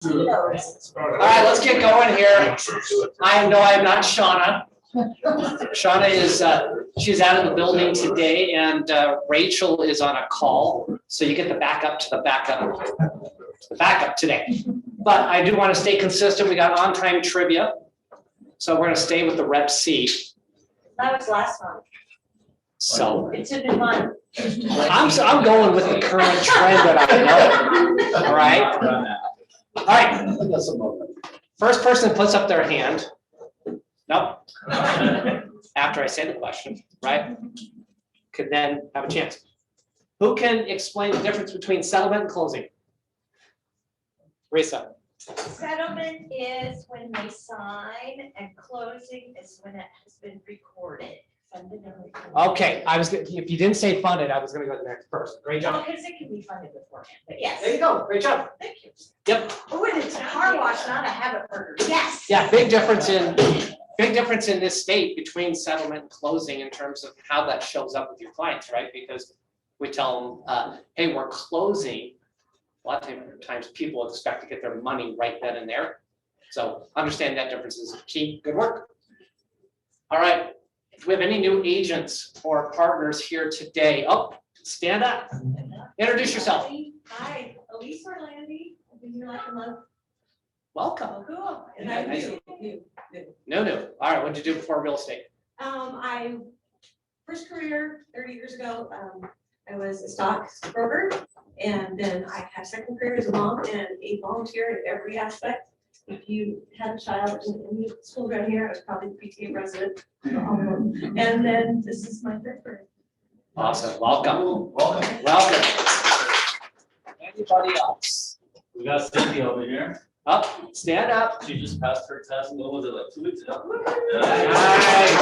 All right, let's get going here. I know I'm not Shauna. Shauna is, she's out of the building today, and Rachel is on a call. So you get the backup to the backup today. But I do want to stay consistent. We got on-time trivia. So we're going to stay with the Rep C. That was last month. So It's a new month. I'm going with the current trend that I know. All right. All right. First person that puts up their hand. Nope. After I say the question, right? Could then have a chance. Who can explain the difference between settlement and closing? Risa. Settlement is when they sign, and closing is when it has been recorded. Okay, if you didn't say funded, I was gonna go to the next person. Great job. Because it can be funded beforehand, but yes. There you go, great job. Thank you. Yep. Oh, and it's a car wash, not a habit burger. Yes. Yeah, big difference in this state between settlement and closing in terms of how that shows up with your clients, right? Because we tell them, hey, we're closing. A lot of times people expect to get their money right then and there. So understand that difference is key. Good work. All right. Do we have any new agents or partners here today? Oh, stand up. Introduce yourself. Hi, Elise Orlandi. I've been here like a month. Welcome. Oh, cool. And Yeah, I'm nice. new. No. All right, what did you do before real estate? I first career 30 years ago, I was a stock broker, and then I had second career as a mom and a volunteer in every aspect. If you had a child in school around here, I was probably the PTA president. And then this is my third career. Awesome, welcome. Welcome. Anybody else? We got Cindy over here. Up, stand up. She just passed her test. What was it, like 2 weeks ago? Nice.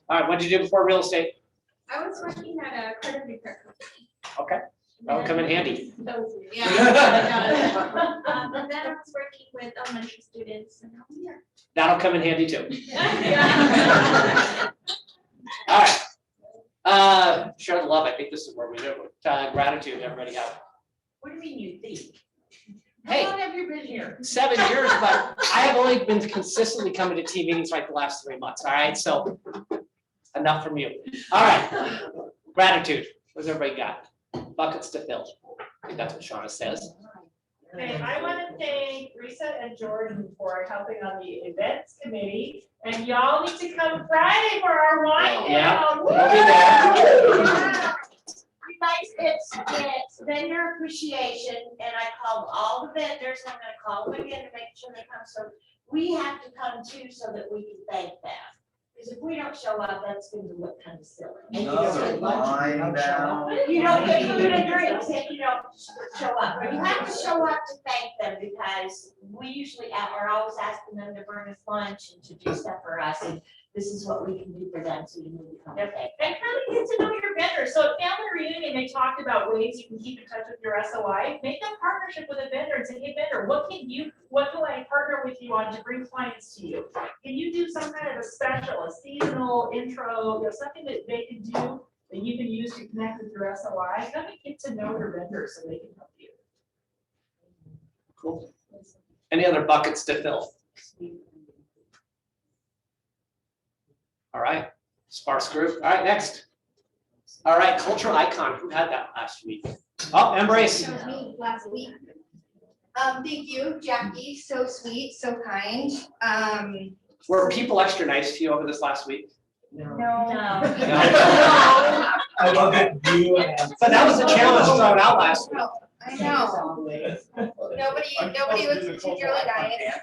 All right, what did you do before real estate? I was working at a credit repair company. Okay, that would come in handy. Yeah. And then I was working with elementary students and now I'm here. That'll come in handy too. All right. Share the love. I think this is where we do it. Gratitude, everybody have. What do you mean you think? Hey. How long have you been here? 7 years, but I have only been consistently coming to team meetings like the last 3 months. All right, so enough from you. All right, gratitude. What's everybody got? Buckets to fill. I think that's what Shauna says. Okay, I want to thank Risa and Jordan for helping on the events committee, and y'all need to come Friday for our wine Yeah, down. we'll be there. Yeah. You guys, it's vendor appreciation, and I called all the vendors, and I'm gonna call them again to make sure they come, so we have to come too, so that we can thank them. Because if we don't show up, that's gonna look kind of silly. And you don't get lunch, you don't show up. You don't get food and drinks if you don't show up, but you have to show up to thank them, because we usually are always asking them to bring us lunch and to do stuff for us, and this is what we can do for them, so you need to come and thank them. And kind of get to know your vendors. So at family reunion, they talked about ways you can keep in touch with your SOI. Make a partnership with a vendor and say, hey vendor, what do I partner with you on to bring clients to you? Can you do some kind of a special, a seasonal intro, something that they can do that you can use to connect with your SOI? Kind of get to know your vendors so they can help you. Cool. Any other buckets to fill? All right, sparse group. All right, next. All right, cultural icon. Who had that last week? Oh, Embrace. That was me last week. Thank you, Jackie. So sweet, so kind. Were people extra nice to you over this last week? No. I love it. You and. But that was the challenge thrown out last week. I know. Nobody was particularly nice.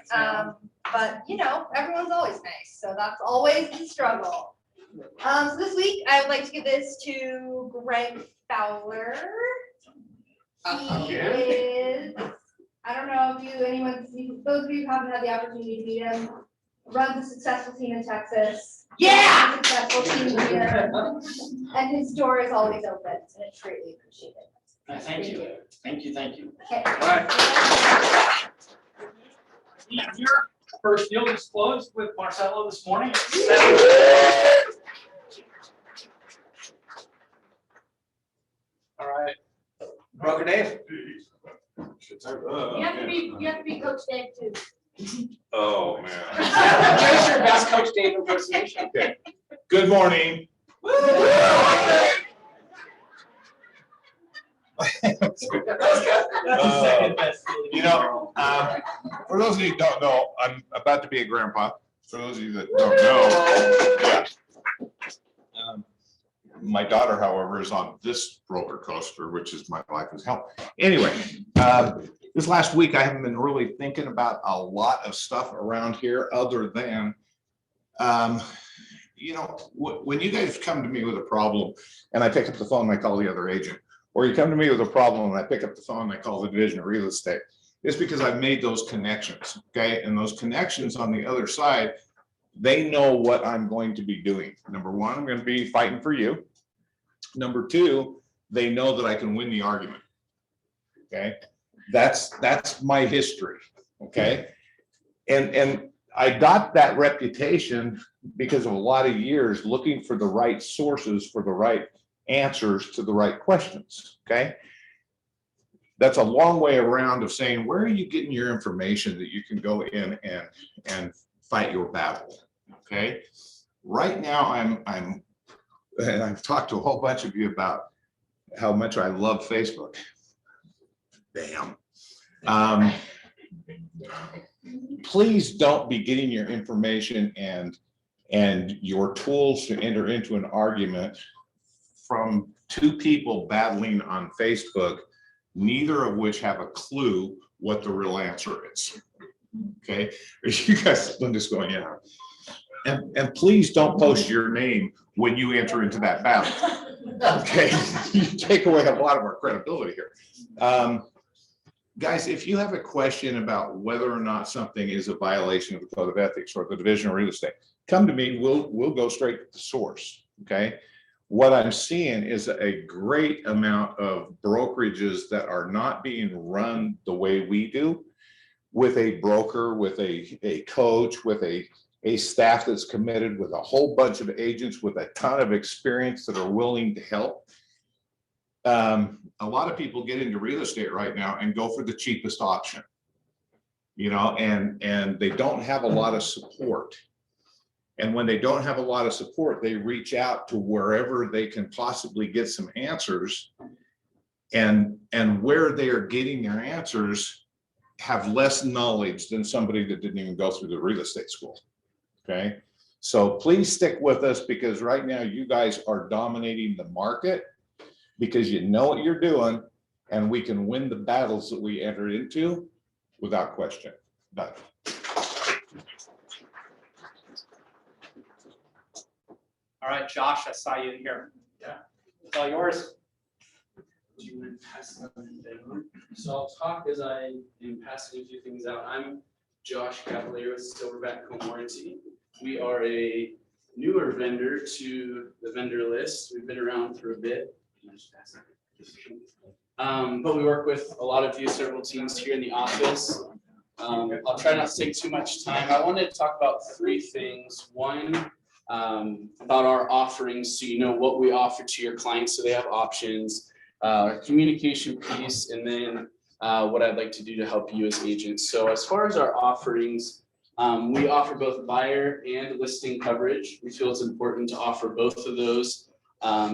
But you know, everyone's always nice, so that's always the struggle. So this week, I would like to give this to Greg Fowler. He is, I don't know if those of you who haven't had the opportunity to meet him, runs a successful team in Texas. Yeah. Successful team here, and his door is always open, and it's greatly appreciated. Thank you. Okay. All right. Your first deal was closed with Marcelo this morning. All right. Broker Dave. You have to be Coach Dave too. Oh, man. Give us your best Coach Dave impersonation. Okay. Good morning. Second best. For those of you who don't know, I'm about to be a grandpa. For those of you that don't know, yeah. My daughter, however, is on this roller coaster, which is my life is hell. Anyway, this last week, I haven't been really thinking about a lot of stuff around here other than, when you guys come to me with a problem and I pick up the phone and I call the other agent, or you come to me with a problem and I pick up the phone and I call the division of real estate, it's because I've made those connections, okay? And those connections on the other side, they know what I'm going to be doing. Number one, I'm going to be fighting for you. Number two, they know that I can win the argument. Okay, that's my history. Okay, and I got that reputation because of a lot of years looking for the right sources for the right answers to the right questions. Okay, that's a long way around of saying, where are you getting your information that you can go in and fight your battle? Okay, right now I'm and I've talked to a whole bunch of you about how much I love Facebook. Damn. Please don't be getting your information and your tools to enter into an argument from two people battling on Facebook, neither of which have a clue what the real answer is. Okay, you guys, Linda's going, yeah. And please don't post your name when you enter into that battle. Okay, you take away a lot of our credibility here. Guys, if you have a question about whether or not something is a violation of the Code of Ethics or the Division of Real Estate, come to me. We'll go straight to the source. Okay. What I'm seeing is a great amount of brokerages that are not being run the way we do, with a broker, with a coach, with a staff that's committed, with a whole bunch of agents with a ton of experience that are willing to help. A lot of people get into real estate right now and go for the cheapest option, and they don't have a lot of support. And when they don't have a lot of support, they reach out to wherever they can possibly get some answers, and where they are getting their answers have less knowledge than somebody that didn't even go through the real estate school. Okay, so please stick with us, because right now you guys are dominating the market because you know what you're doing, and we can win the battles that we enter into without question. Done. All right, Josh, I saw you here. Yeah. It's all yours. Do you want to pass that down? So I'll talk as I am passing a few things out. I'm Josh Cavalier with Silverback Home Warranty. We are a newer vendor to the vendor list. We've been around for a bit. But we work with a lot of you, several teams here in the office. I'll try not to take too much time. I wanted to talk about three things. One, about our offerings, so you know what we offer to your clients, so they have options, our communication piece, and then what I'd like to do to help you as agents. So as far as our offerings, we offer both buyer and listing coverage. We feel it's important to offer both of those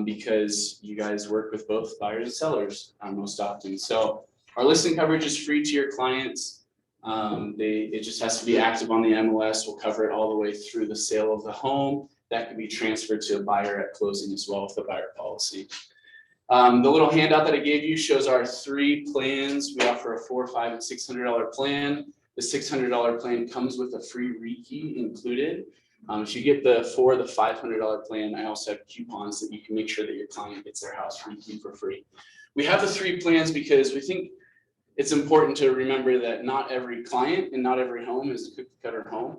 because you guys work with both buyers and sellers most often. So our listing coverage is free to your clients. It just has to be active on the MLS. We'll cover it all the way through the sale of the home. That can be transferred to a buyer at closing as well with the buyer policy. The little handout that I gave you shows our three plans. We offer a $400, $500, and $600 plan. The $600 plan comes with a free rekey included. If you get the $500 plan, I also have coupons that you can make sure that your client gets their house rekeyed for free. We have the three plans because we think it's important to remember that not every client and not every home is a cookie cutter home.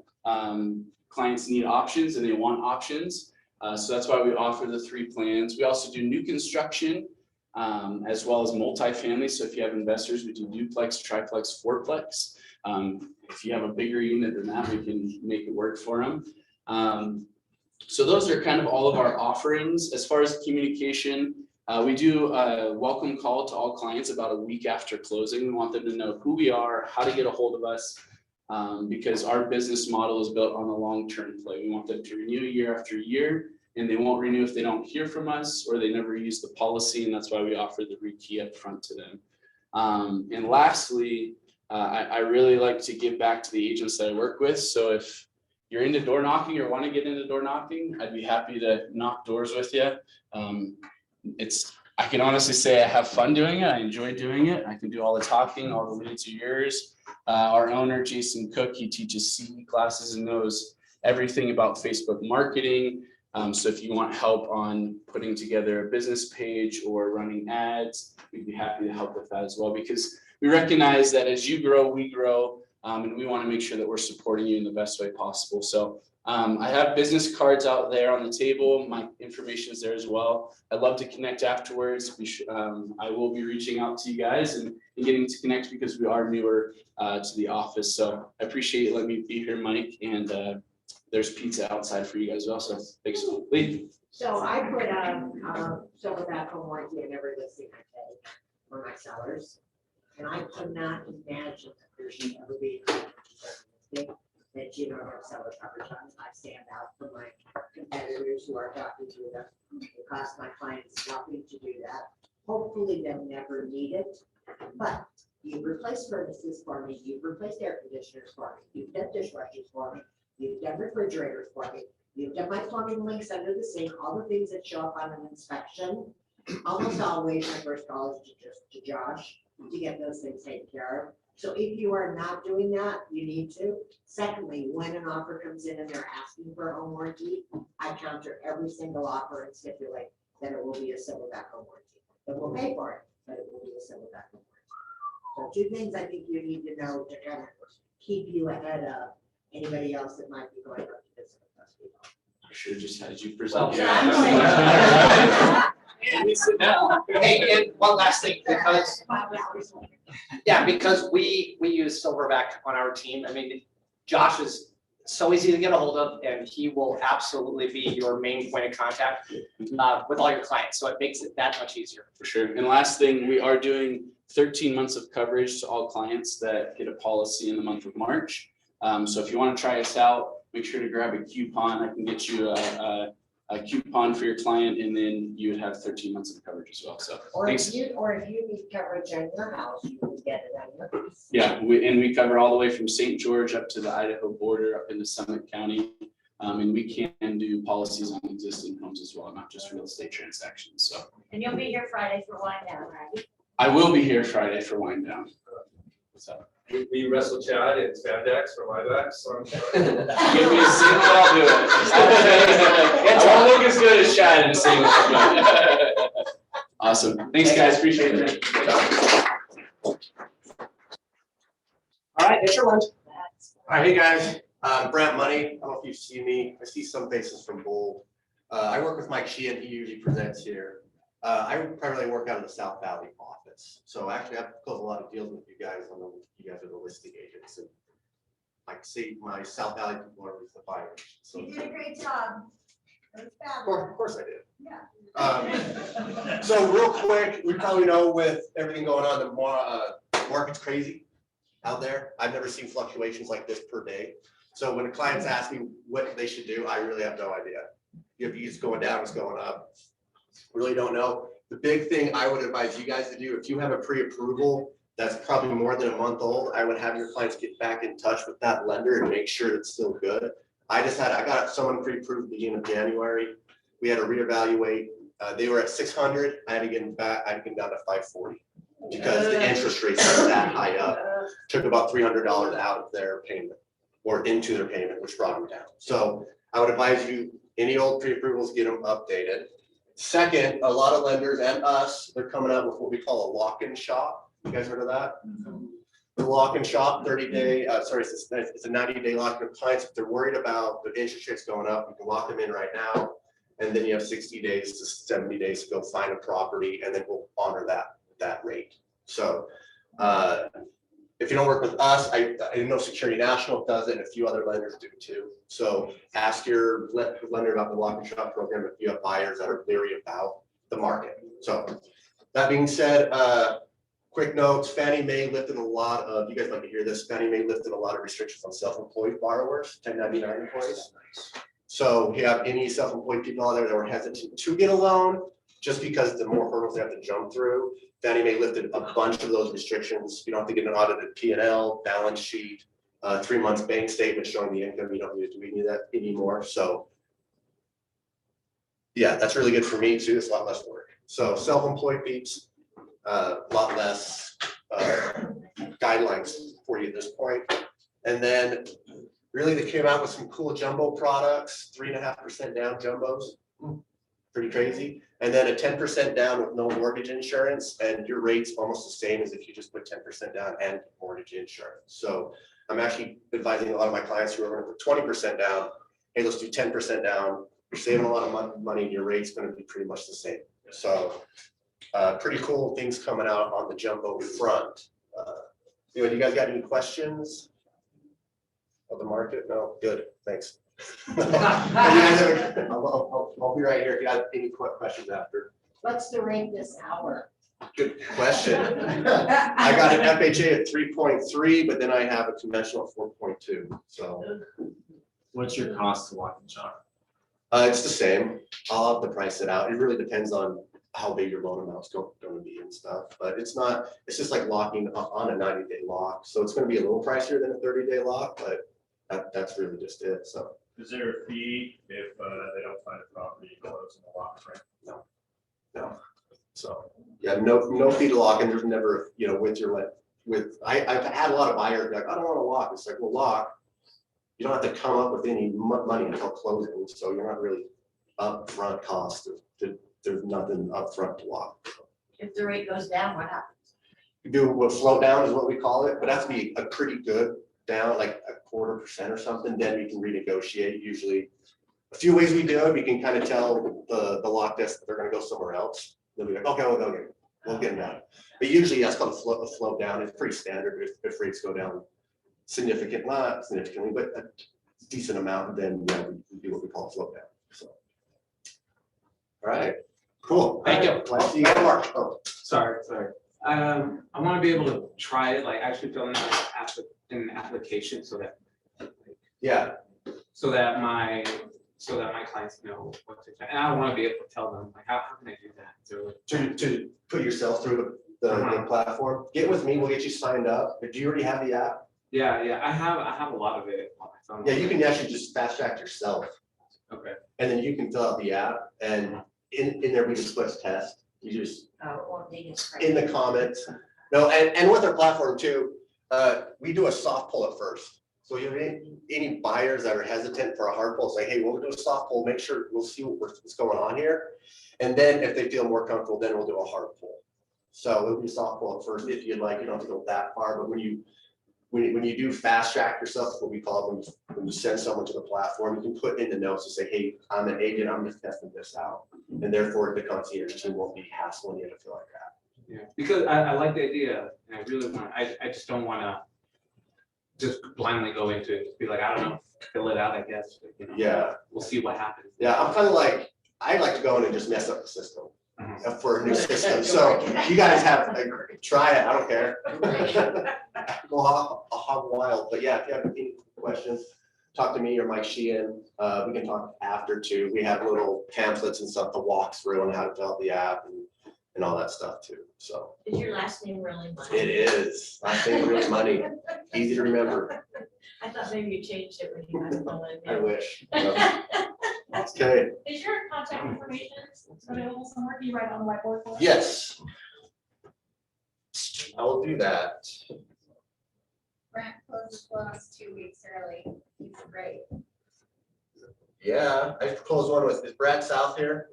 Clients need options and they want options. So that's why we offer the three plans. We also do new construction as well as multifamily. So if you have investors, we do duplex, triplex, fourplex. If you have a bigger unit than that, we can make it work for them. So those are kind of all of our offerings. As far as communication, We do a welcome call to all clients about a week after closing. We want them to know who we are, how to get a hold of us, because our business model is built on a long-term play. We want them to renew year after year, and they won't renew if they don't hear from us or they never use the policy, and that's why we offer the rekey up front to them. And lastly, I really like to give back to the agents that I work with. So if you're into door knocking or want to get into door knocking, I'd be happy to knock doors with you. I can honestly say I have fun doing it. I enjoy doing it. I can do all the talking, all the leads are yours. Our owner, Jason Cook, he teaches CE classes and knows everything about Facebook marketing. So if you want help on putting together a business page or running ads, we'd be happy to help with that as well, because we recognize that as you grow, we grow, and we want to make sure that we're supporting you in the best way possible. So I have business cards out there on the table. My information is there as well. I'd love to connect afterwards. I will be reaching out to you guys and getting to connect because we are newer to the office. So I appreciate you letting me be here, Mike. And there's pizza outside for you guys also. Thanks. Lee. So I put silverback home warranty in every listing I take for my sellers. And I could not imagine that there should ever be that you don't have seller coverage on. I stand out from my competitors who are talking to them. It costs my clients nothing to do that. Hopefully they'll never need it. But you've replaced furnaces for me, you've replaced air conditioners for me, you've done dishwashers for me, you've done refrigerators for me, you've done my plumbing links under the sink, all the things that show up on an inspection. Almost always my first call is to Josh to get those things taken care of. So if you are not doing that, you need to. Secondly, when an offer comes in and they're asking for a home warranty, I counter every single offer and stipulate that it will be a silverback home warranty. It will pay for it, but it will be a silverback home warranty. So two things I think you need to know to kind of keep you ahead of anybody else that might be going up to visit with us people. I should have just had you present. Hey, and one last thing, because, yeah, because we use Silverback on our team. I mean, Josh is so easy to get a hold of, and he will absolutely be your main point of contact with all your clients. So it makes it that much easier. For sure. And last thing, we are doing 13 months of coverage to all clients that get a policy in the month of March. So if you want to try us out, make sure to grab a coupon. I can get you a coupon for your client, and then you would have 13 months of coverage as well. So Or thanks. if you need coverage on your house, you can get it on your house. Yeah, we cover all the way from St. George up to the Idaho border, up into Summit County. And we can do policies on existing homes as well, not just real estate transactions. So. And you'll be here Friday for wine down, right? I will be here Friday for wind down. So. We wrestle Chad in spandex for buybacks, so I'm sure. Give me a single, I'll do it. It won't look as good as Chad in a single. Awesome. Thanks, guys. Appreciate it. All right, it's your lunch. All right, hey guys, Brent Money. I don't know if you see me. I see some faces from Bold. I work with Mike Sheehan. He usually presents here. I primarily work out of the South Valley office. So actually I've closed a lot of deals with you guys. I know you guys are the listing agents, and I see my South Valley people are with the buyers. So You did a great job. It was of fabulous. course I did. Yeah. So real quick, we probably know with everything going on, the market's crazy out there. I've never seen fluctuations like this per day. So when the clients ask me what they should do, I really have no idea. If it's going down, it's going up. Really don't know. The big thing I would advise you guys to do, if you have a pre-approval that's probably more than a month old, I would have your clients get back in touch with that lender and make sure it's still good. I got someone pre-approved at the beginning of January. We had to reevaluate. They were at 600. I had to get them back. I had to get them down to 540 because the interest rates are that high up. Took about $300 out of their payment or into their payment, which brought them down. So I would advise you, any old pre-approvals, get them updated. Second, a lot of lenders and us, they're coming out with what we call a lock-in shop. You guys heard of that? The lock-in shop, 30-day, it's a 90-day lock-in compliance. If they're worried about the interest rates going up, you can lock them in right now. And then you have 60 days to 70 days to go find a property, and then we'll honor that rate. So if you don't work with us, I know Security National does it, and a few other lenders do too. So ask your lender about the lock and shop program if you have buyers that are leery about the market. So that being said, quick notes, Fannie Mae lifted a lot of, you guys like to hear this, Fannie Mae lifted a lot of restrictions on self-employed borrowers, 1099 employees. So you have any self-employed people out there that were hesitant to get a loan, just because the more hurdles they have to jump through, Fannie Mae lifted a bunch of those restrictions. You don't have to get an audited P&L, balance sheet, 3 months bank statement showing the income. You don't need to do any of that anymore. So yeah, that's really good for me too. It's a lot less work. So self-employed peeps, a lot less guidelines for you at this point. And then really they came out with some cool jumbo products, 3.5% down jumbos, pretty crazy. And then a 10% down with no mortgage insurance, and your rate's almost the same as if you just put 10% down and mortgage insurance. So I'm actually advising a lot of my clients who are going to put 20% down. Hey, let's do 10% down. You're saving a lot of money, and your rate's going to be pretty much the same. So pretty cool things coming out on the jumbo front. Anyway, do you guys got any questions of the market? No? Good, thanks. I'll be right here if you have any questions after. What's the rate this hour? Good question. I got an FHA at 3.3, but then I have a conventional 4.2, so. What's your cost to lock and shop? It's the same. I'll have to price it out. It really depends on how big your loan amount's going to be and stuff, but it's not, it's just like locking on a 90-day lock. So it's going to be a little pricier than a 30-day lock, but that's really just it, so. Is there a fee if they don't find a property close in the lock frame? No. So, yeah, no fee to lock, and there's never, you know, I've had a lot of buyers like, I don't want to lock. It's like, well, lock. You don't have to come up with any money until closing, so you're not really upfront cost. There's nothing upfront to lock. If the rate goes down, what happens? You do what float down is what we call it, but it has to be a pretty good down, like 0.25% or something, then we can renegotiate. Usually a few ways we do it, we can kind of tell the lock desk that they're gonna go somewhere else. They'll be like, okay, we'll get them down. But usually that's called a float down. It's pretty standard if rates go down not significantly, but a decent amount, then yeah, we do what we call a float down. So. All right, cool. Thank you. Glad to see you, Mark. Oh. Sorry. I want to be able to try it, like actually fill in an application so that my clients know what to, and I want to be able to tell them, like, how can I do that? So To put yourself through the platform, get with me, we'll get you signed up. Do you already have the app? yeah, I have a lot of it on my phone. Yeah, you can actually just fast track yourself. Okay. And then you can fill out the app, and in there we just click test. You just in the comments. No, and with our platform too, we do a soft pull at first. So you have any buyers that are hesitant for a hard pull, say, hey, we'll do a soft pull, make sure we'll see what's going on here. And then if they feel more comfortable, then we'll do a hard pull. So it'll be a soft pull at first if you'd like. You don't have to go that far, but when you do fast track yourself, what we call when you send someone to the platform, you can put in the notes to say, hey, I'm an agent, I'm just testing this out. And therefore the concierge team won't be hassling you to feel like that. Yeah, because I like the idea, and I really want, I just don't want to just blindly go into it, be like, I don't know, fill it out, I guess. But, you know, Yeah. We'll see what happens. Yeah, I'm kind of like, I like to go in and just mess up the system for a new system. So you guys have, try it, I don't care. Go hog wild, but yeah, if you have any questions, talk to me or Mike Sheehan. We can talk after too. We have little pamphlets and stuff to walk through on how to fill out the app and all that stuff too, so. Is your last name really Money? It is, last name really Money, easy to remember. I thought maybe you changed it when you got the I wish. Okay, Is your contact information available somewhere? Can you write it on the whiteboard for us? yes. I will do that. Brent closed us 2 weeks early. He's great. Yeah, I closed one with, is Brad South here?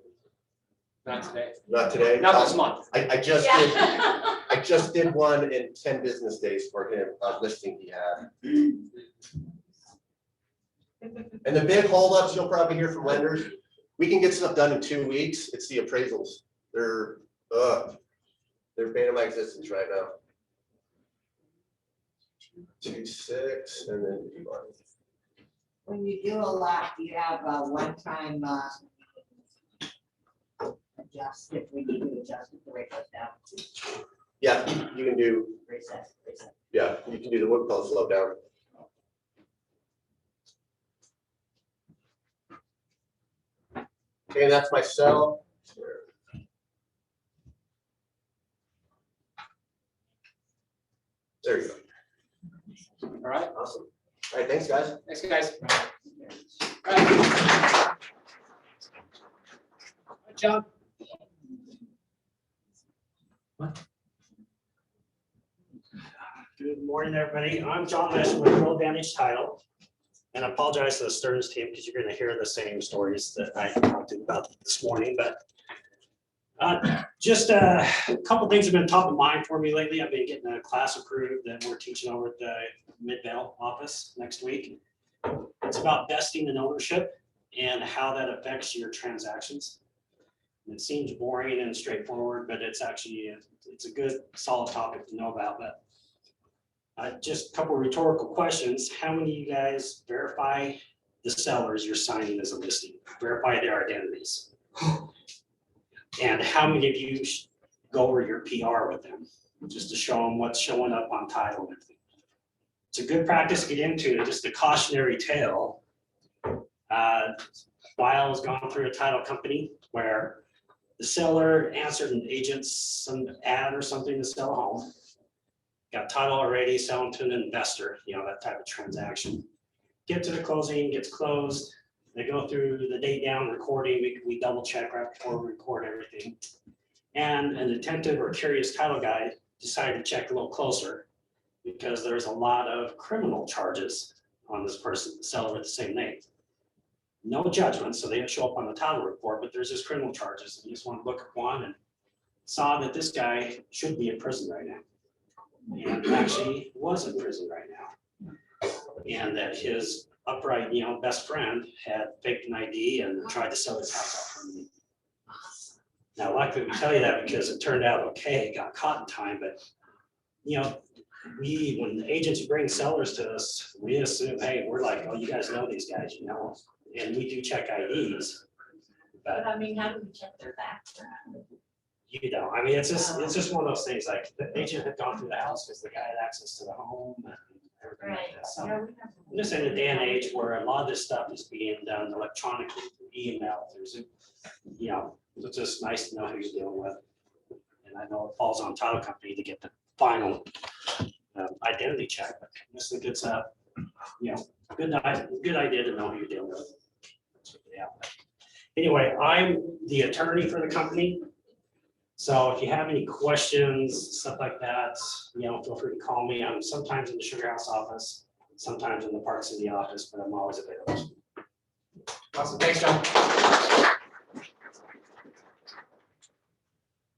Not today. Not today? Not this month. I just Yeah. did, I just did one in 10 business days for him, a listing he had. And the big holdups you'll probably hear from lenders, we can get stuff done in 2 weeks. It's the appraisals. They're bane of my existence right now. 2.6 and then 1. When you do a lot, you have a one-time adjust if we need to adjust if the rate goes down. Yeah, you can do, Reset. yeah, you can do the what we call slow down. Okay, that's my cell. There you go. All right, Awesome. All right, thanks, guys. thanks, guys. All right. Good job. Good morning, everybody. I'm John Mesh with Real Advantage Title. And I apologize to the Stearns team because you're going to hear the same stories that I talked about this morning, but just a couple things have been top of mind for me lately. I've been getting a class approved that we're teaching over at the Midvale office next week. It's about vesting and ownership and how that affects your transactions. It seems boring and straightforward, but it's actually, it's a good solid topic to know about. But just a couple of rhetorical questions. How many of you guys verify the sellers you're signing as a listing? Verify their identities? And how many of you go over your PR with them? Just to show them what's showing up on title and everything. It's a good practice to get into. Just a cautionary tale. While has gone through a title company where the seller answered an agent's some ad or something to sell a home. Got title already, selling to an investor, you know, that type of transaction. Get to the closing, gets closed. They go through the date down recording. We double check right before we record everything. And an attentive or curious title guy decided to check a little closer because there's a lot of criminal charges on this person, the seller with the same name. No judgment, so they didn't show up on the title report, but there's just criminal charges. And you just want to look at one and saw that this guy should be in prison right now. And actually was in prison right now. And that his upright, you know, best friend had faked an ID and tried to sell his house out for me. Now, luckily we tell you that because it turned out okay, got caught in time, but you know, when the agents bring sellers to us, we assume, hey, we're like, oh, you guys know these guys, you know, and we do check IDs. But I mean, how do we check their background? you know, I mean, it's just one of those things, like the agent had gone through the house because the guy had access to the home and everything like that. So Yeah, we have- I'm just in a day and age where a lot of this stuff is being done electronically through email, through Zoom. You know, it's just nice to know who you're dealing with. And I know it falls on title company to get the final identity check, but I just think it's a, you know, good idea to know who you're dealing with. Yeah. Anyway, I'm the attorney for the company. So if you have any questions, stuff like that, you know, feel free to call me. I'm sometimes in the Sugar House office, sometimes in the Park City office, but I'm always available. Awesome, thanks, John.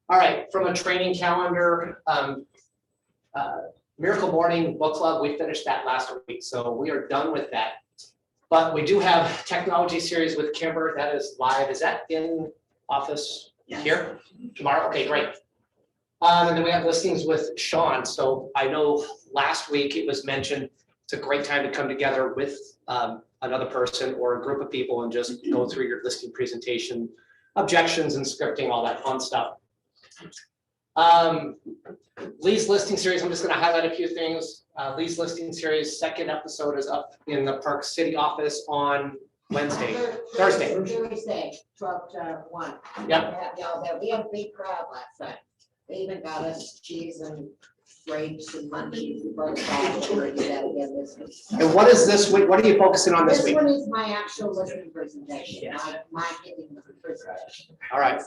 All right, from a training calendar, Miracle Morning Book Club, we finished that last week, so we are done with that. But we do have technology series with Kimber that is live. Is that in office here tomorrow? Okay, great. And then we have listings with Sean. So I know last week it was mentioned, it's a great time to come together with another person or a group of people and just go through your listing presentation, objections and scripting, all that fun stuff. Lee's listing series, I'm just going to highlight a few things. Lee's listing series, second episode is up in the Park City office on Wednesday, Thursday. 12 to 1. Yep. We had a big crowd last night. They even got us cheese and grapes and munchies. We brought it all. We're gonna do that again this week. And what is this week? What are you focusing on this This week? one is my actual listing presentation, my giving the presentation. All right.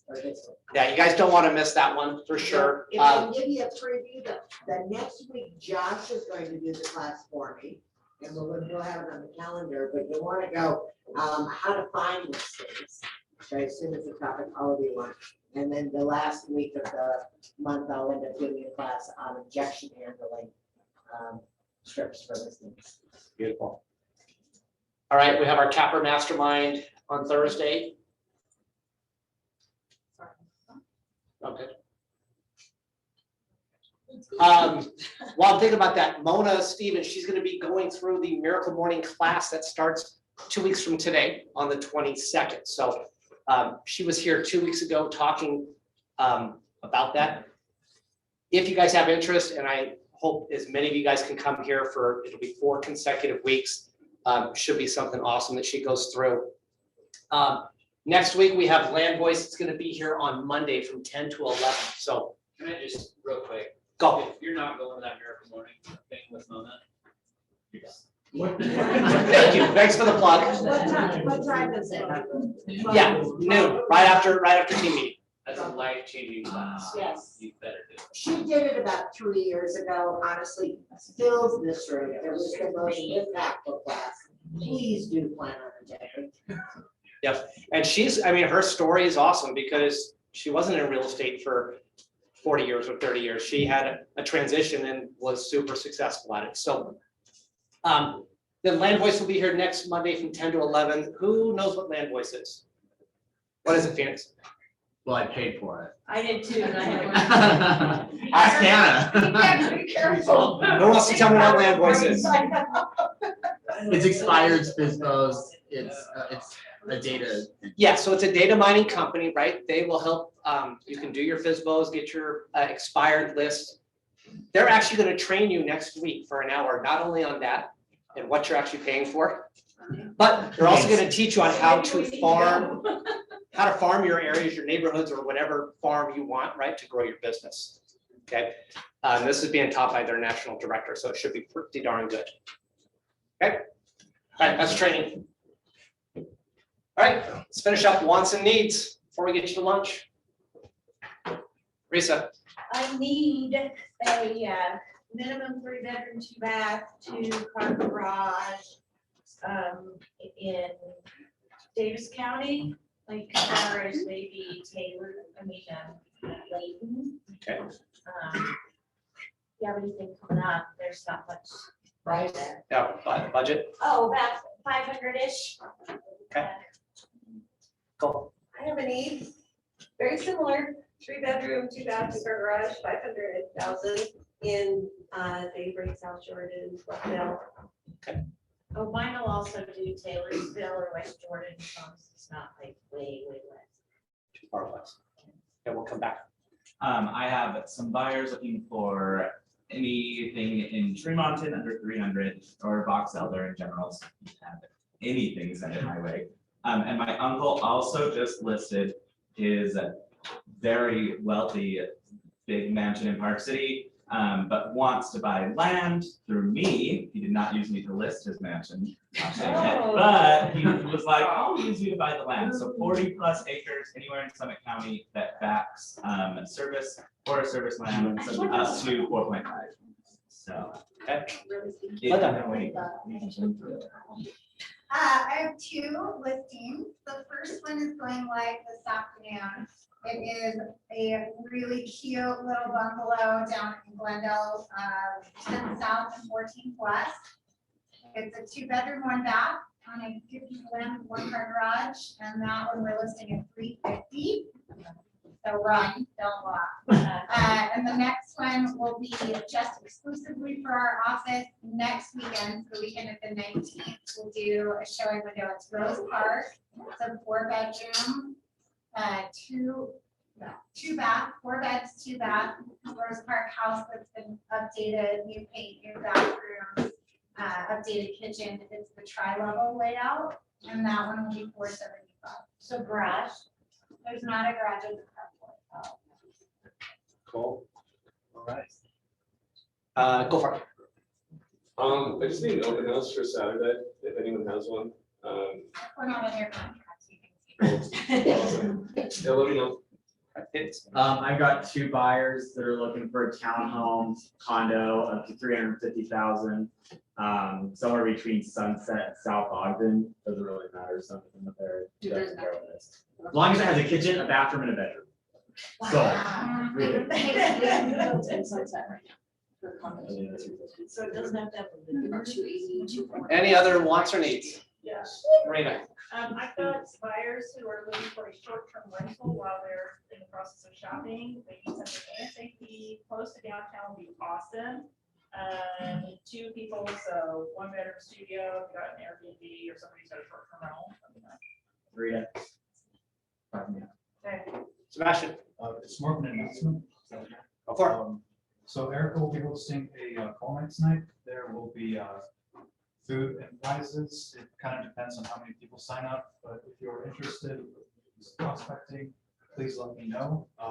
Or this one. Yeah, you guys don't want to miss that one for sure. If I can give you a preview, the next week Josh is going to do the class for me. And we'll have it on the calendar, but you want to go, how to find listings. So as soon as the topic already one. And then the last week of the month, I'll end up giving a class on objection handling scripts for listings. Beautiful. All right, we have our Capper Mastermind on Thursday. Okay. While I'm thinking about that, Mona Stevens, she's going to be going through the Miracle Morning class that starts 2 weeks from today on the 22nd. So She was here 2 weeks ago talking about that. If you guys have interest, and I hope as many of you guys can come here for, it'll be 4 consecutive weeks. Should be something awesome that she goes through. Next week, we have Land Voice. It's gonna be here on Monday from 10 to 11. So Can I just, real quick, go. if you're not going that Miracle Morning thing with Mona. Thank you. Thanks for the plug. What time is it? Yeah, noon, right after team meeting. That's a life-changing class. Yes. You better do it. She did it about 3 years ago, honestly, fills this room, it was the most impactful class. Please do plan on attending. And she's, I mean, her story is awesome because she wasn't in real estate for 40 years or 30 years. She had a transition and was super successful at it. So then Land Voice will be here next Monday from 10 to 11. Who knows what Land Voice is? What is it, Phoenix? Well, I paid for it. I did too, and I had. Ask Hannah. Be careful. Who wants to tell me what Land Voice is? It's expired FISBOs. It's a data. Yeah, so it's a data mining company, right? They will help, you can do your FISBOs, get your expired list. They're actually gonna train you next week for an hour, not only on that and what you're actually paying for, but they're also gonna teach you on how to farm your areas, your neighborhoods, or whatever farm you want, right, to grow your business. Okay, this is being taught by their national director, so it should be pretty darn good. Okay, all right, that's training. All right, let's finish up wants and needs before we get you to lunch. Risa. I need a minimum 3-bedroom, 2-bath, 2-car garage in Davis County, like as far as maybe Taylor, Layton. Okay. You have anything coming up? There's not much right there. Yeah, by the budget. Oh, about 500-ish. Okay. Cool. I have a need, very similar, 3-bedroom, 2-bath, 2-car garage, 500,000 in Daybreak, South Jordan, Brookville. Oh, mine will also do Taylorsville or West Jordan, as long as it's not like way west. Too far west. Yeah, we'll come back. I have some buyers looking for anything in Tremonton under 300 or Box Elder in general. So if you have anything sent it my way. And my uncle also just listed his very wealthy big mansion in Park City, but wants to buy land through me. He did not use me to list his mansion, but he was like, I'll use you to buy the land. So 40+ acres anywhere in Summit County that backs service or a service land, so up to 4.5. So. Okay. I have 2 listings. The first one is going live this afternoon. It is a really cute little bungalow down in Glendale, 10 South and 14 West. It's a 2-bedroom, 1-bath on a 50-land 1-car garage, and that one we're listing at $350. So run, don't walk. And the next one will be just exclusively for our office next weekend, the weekend of the 19th. We'll do a showing window. It's Rose Park. It's a 4-bedroom, 2-bath, 4 beds, 2-bath, Rose Park house that's been updated, new paint, new bathroom, updated kitchen. It's the tri-level layout, and that one will be $475. So garage. There's not a garage, there's a carport. Cool. All right. Go for it. I just need an open house for Saturday, if anyone has one. We're not in your contracts, you Awesome. Yeah, let me know. I've got 2 buyers that are looking for a townhome condo up to 350,000. Somewhere between Sunset and South Ogden. Doesn't really matter. Something up there. As long as it has a kitchen, a bathroom, and a bedroom. So. Really. So it doesn't have to have a 280, 240. Any other wants or needs? Yes. Marina. I've got buyers who are looking for a short-term rental while they're in the process of shopping. They need something ASAP, close to downtown, be awesome. 2 people, so 1-bedroom studio, got an Airbnb or somebody's got a short-term rental. Rita. Okay. Sebastian, It's more of an announcement. go for it. So Erica will be hosting a call night tonight. There will be food and prizes. It kind of depends on how many people sign up, but if you're interested in prospecting, please let me know.